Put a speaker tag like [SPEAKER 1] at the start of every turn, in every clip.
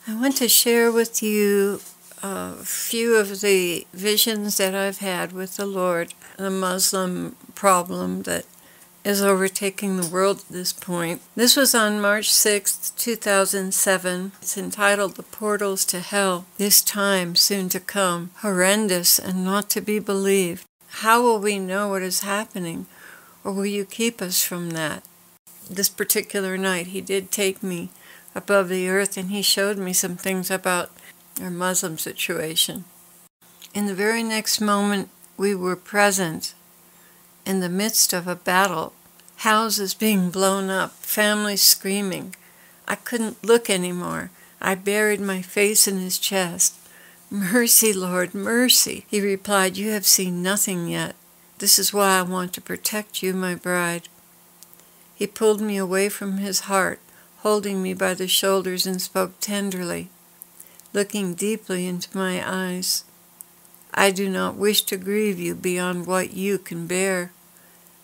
[SPEAKER 1] I want to share with you a few of the visions that I've had with the Lord, the Muslim problem that is overtaking the world at this point. This was on March 6th, 2007. It's entitled The Portals to Hell, This Time Soon to Come, Horrendous and Not to Be Believed. How will we know what is happening, or will you keep us from that? This particular night, he did take me above the earth, and he showed me some things about our Muslim situation. In the very next moment, we were present in the midst of a battle, houses being blown up, families screaming. I couldn't look anymore. I buried my face in his chest. "Mercy, Lord, mercy." He replied, "You have seen nothing yet. This is why I want to protect you, my bride." He pulled me away from his heart, holding me by the shoulders, and spoke tenderly, looking deeply into my eyes. "I do not wish to grieve you beyond what you can bear.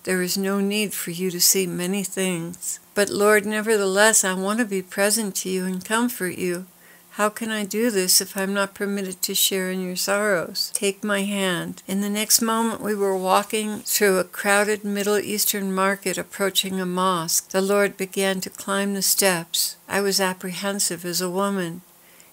[SPEAKER 1] There is no need for you to see many things. But Lord, nevertheless, I want to be present to you and comfort you. How can I do this if I'm not permitted to share in your sorrows? Take my hand." In the next moment, we were walking through a crowded Middle Eastern market approaching a mosque. The Lord began to climb the steps. I was apprehensive as a woman.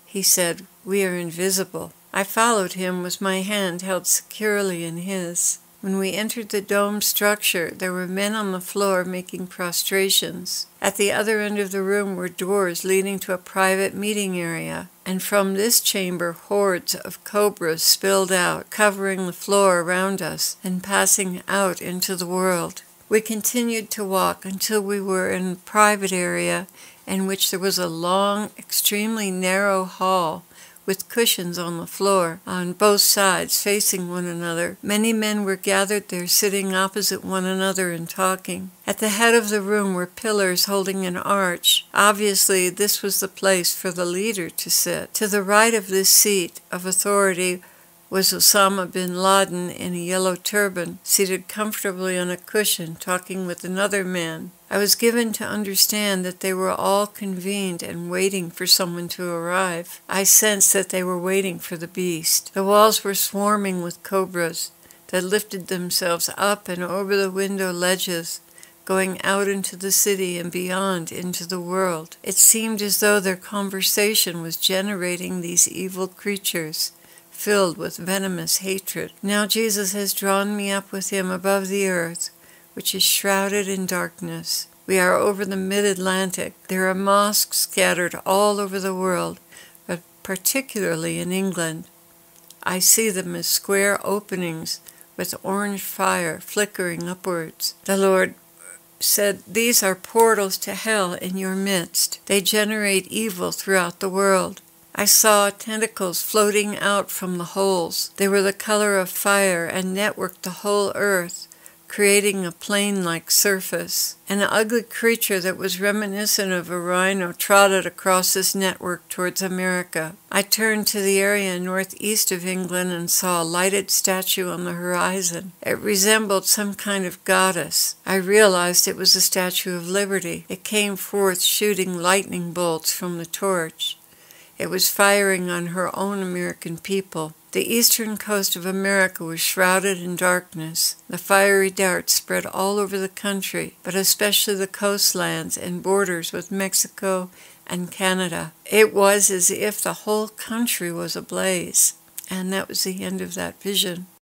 [SPEAKER 1] He said, "We are invisible." I followed him with my hand held securely in his. When we entered the dome structure, there were men on the floor making prostrations. At the other end of the room were doors leading to a private meeting area, and from this chamber hordes of cobras spilled out, covering the floor around us and passing out into the world. We continued to walk until we were in a private area in which there was a long, extremely narrow hall with cushions on the floor, on both sides, facing one another. Many men were gathered there, sitting opposite one another and talking. At the head of the room were pillars holding an arch. Obviously, this was the place for the leader to sit. To the right of this seat of authority was Osama bin Laden in a yellow turban, seated comfortably on a cushion, talking with another man. I was given to understand that they were all convened and waiting for someone to arrive. I sensed that they were waiting for the beast. The walls were swarming with cobras that lifted themselves up and over the window ledges, going out into the city and beyond into the world. It seemed as though their conversation was generating these evil creatures, filled with venomous hatred. Now Jesus has drawn me up with him above the earth, which is shrouded in darkness. We are over the mid-Atlantic. There are mosques scattered all over the world, but particularly in England. I see them as square openings with orange fire flickering upwards. The Lord said, "These are portals to hell in your midst. They generate evil throughout the world." I saw tentacles floating out from the holes. They were the color of fire and networked the whole earth, creating a plain-like surface. An ugly creature that was reminiscent of a rhino trotted across this network towards America. I turned to the area northeast of England and saw a lighted statue on the horizon. It resembled some kind of goddess. I realized it was the Statue of Liberty. It came forth shooting lightning bolts from the torch. It was firing on her own American people. The eastern coast of America was shrouded in darkness. The fiery darts spread all over the country, but especially the coastlands and borders with Mexico and Canada. It was as if the whole country was ablaze. And that was the end of that vision.